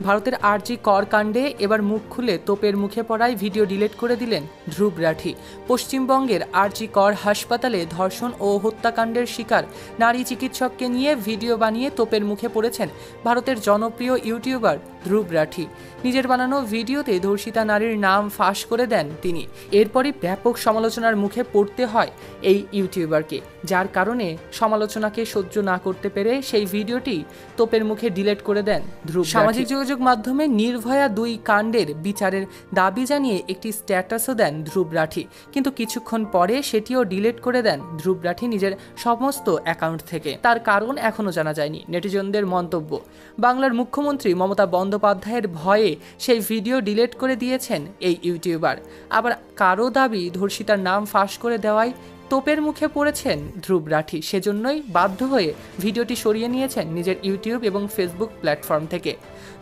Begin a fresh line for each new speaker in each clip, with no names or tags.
ভারতের আরজি কর কাণ্ডে এবার মুখ খুলে তোপের মুখে পড়ায় ভিডিও ডিলিট করে দিলেন ধ্রুব রাঠি। পশ্চিমবঙ্গের আরজি কর হাসপাতালে ধর্ষণ ও হত্যাকাণ্ডের শিকার নারী চিকিৎসককে নিয়ে ভিডিও বানিয়ে তোপের মুখে পড়েছেন ভারতের জনপ্রিয় ইউটিউবার ধ্রুব রাঠি। নিজের বানানো ভিডিওতে ধর্ষিতা নারীর নাম ফাঁস করে দেন তিনি। এরপরই ব্যাপক সমালোচনার মুখে পড়তে হয় এই ইউটিউবারকে, যার কারণে সমালোচনাকে সহ্য না করতে পেরে সেই ভিডিওটি তোপের মুখে ডিলিট করে দেন ধ্রুব। সামাজিক যোগাযোগ মাধ্যমে নির্ভয়া 2 কাণ্ডের বিচারের দাবি জানিয়ে একটি স্ট্যাটাসও দেন ধ্রুব রাঠি, কিন্তু কিছুক্ষণ পরে সেটিও ডিলিট করে দেন ধ্রুব রাঠি নিজের সমস্ত অ্যাকাউন্ট থেকে। তার কারণ এখনও জানা যায়নি। নেটিজনদের মন্তব্য, বাংলার মুখ্যমন্ত্রী মমতা বন্দ্যোপাধ্যায়ের ভয়ে সেই ভিডিও ডিলিট করে দিয়েছেন এই ইউটিউবার। আবার কারো দাবি ধর্ষিতার নাম ফাঁস করে দেওয়ায় তোপের মুখে পড়েছেন ধ্রুব রাঠি, সেজন্যই বাধ্য হয়ে ভিডিওটি সরিয়ে নিয়েছেন নিজের ইউটিউব এবং ফেসবুক প্ল্যাটফর্ম থেকে।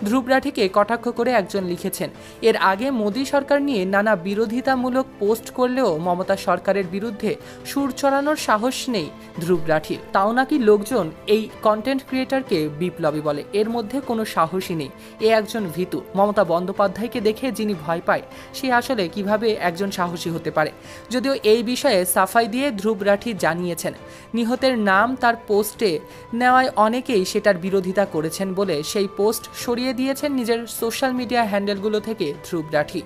ধ্রুব রাঠিকে কটাক্ষ করে একজন লিখেছেন, এর আগে মোদী সরকার নিয়ে নানা বিরোধিতামূলক পোস্ট করলেও মমতা সরকারের বিরুদ্ধে সুর চড়ানোর সাহস নেই ধ্রুব রাঠির। তাও নাকি লোকজন এই কন্টেন্ট ক্রিয়েটরকে বিপ্লবী বলে। এর মধ্যে কোনো সাহসই নেই। এ একজন ভীতু। মমতা বন্দ্যোপাধ্যায়কে দেখে যিনি ভয় পায়, সে আসলে কিভাবে একজন সাহসী হতে পারে? যদিও এই বিষয়ে সাফাই দিয়ে ধ্রুব রাঠি জানিয়েছেন, নিহতের নাম তার পোস্টে নেওয়ায় অনেকেই সেটার বিরোধিতা করেছেন বলে সেই পোস্ট সরিয়ে দিয়েছেন নিজের সোশ্যাল মিডিয়া হ্যান্ডেলগুলো থেকে ধ্রুব রাঠি।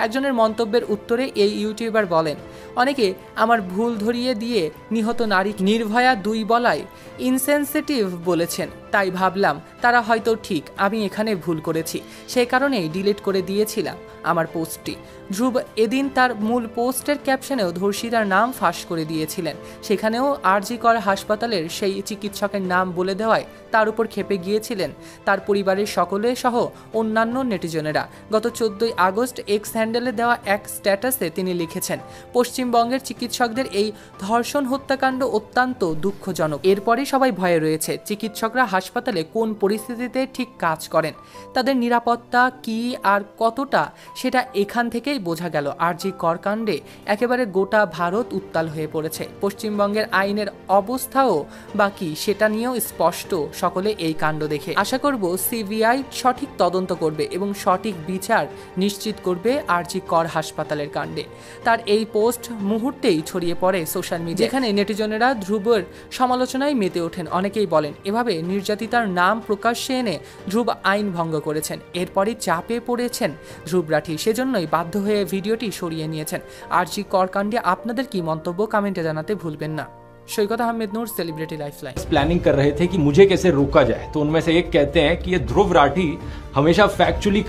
একজনের মন্তব্যের উত্তরে এই ইউটিউবার বলেন, অনেকে আমার ভুল ধরিয়ে দিয়ে নিহত নারী নির্ভয়া 2 বলায় ইনসেনসিটিভ বলেছেন, তাই ভাবলাম তারা হয়তো ঠিক, আমি এখানে ভুল করেছি, সেই কারণেই ডিলিট করে দিয়েছিলাম আমার পোস্টটি। ধ্রুব এদিন তার মূল পোস্টের ক্যাপশনেও ধর্ষিতার নাম ফাঁস করে দিয়েছিলেন। সেখানেও আরজি কর হাসপাতালের সেই চিকিৎসকের নাম বলে দেওয়ায় তার উপর ক্ষেপে গিয়েছিলেন তার পরিবারের সকলে সহ অন্যান্য নেটিজনেরা। গত 14 আগস্ট এক্স হ্যান্ডেলে দেওয়া এক স্ট্যাটাসে তিনি লিখেছেন, পশ্চিমবঙ্গের চিকিৎসকদের এই ধর্ষণ হত্যাকাণ্ড অত্যন্ত দুঃখজনক। এরপরই সবাই ভয়ে রয়েছে চিকিৎসকরা হাসপাতালে কোন পরিস্থিতিতে ঠিক কাজ করেন, তাদের নিরাপত্তা কি আর কতটা, সেটা এখান থেকেই বোঝা গেল। আরজি কর কাণ্ডে একেবারে গোটা ভারত উত্তাল হয়ে পড়েছে। পশ্চিমবঙ্গের আইনের অবস্থাও বাকি, সেটা নিয়েও স্পষ্ট সকলে এই কাণ্ড দেখে। আশা করব সিবিআই সঠিক তদন্ত করবে এবং সঠিক বিচার নিশ্চিত করবে আরজি কর হাসপাতালের কাণ্ডে। তার এই পোস্ট মুহূর্তেই ছড়িয়ে পড়ে সোশ্যাল মিডিয়া, যেখানে নেটিজনেরা ধ্রুবের সমালোচনায় মেতে ওঠেন। অনেকেই বলেন, এভাবে নির্যাতিতার নাম প্রকাশ্যে এনে ধ্রুব আইন ভঙ্গ করেছেন। এরপরই চাপে পড়েছেন ধ্রুব রাঠি, সেজন্যই বাধ্য হয়ে ভিডিওটি সরিয়ে নিয়েছেন। আরজি কর কাণ্ডে আপনাদের কি মন্তব্য কমেন্টে জানাতে ভুলবেন না। सैयद अहमद नूर, सेलिब्रिटी लाइफलाइन।
प्लानिंग कर रहे थे कि मुझे कैसे रोका जाए, तो उनमें से एक कहते हैं कि ये ध्रुव राठी हमेशा फैक्चुअली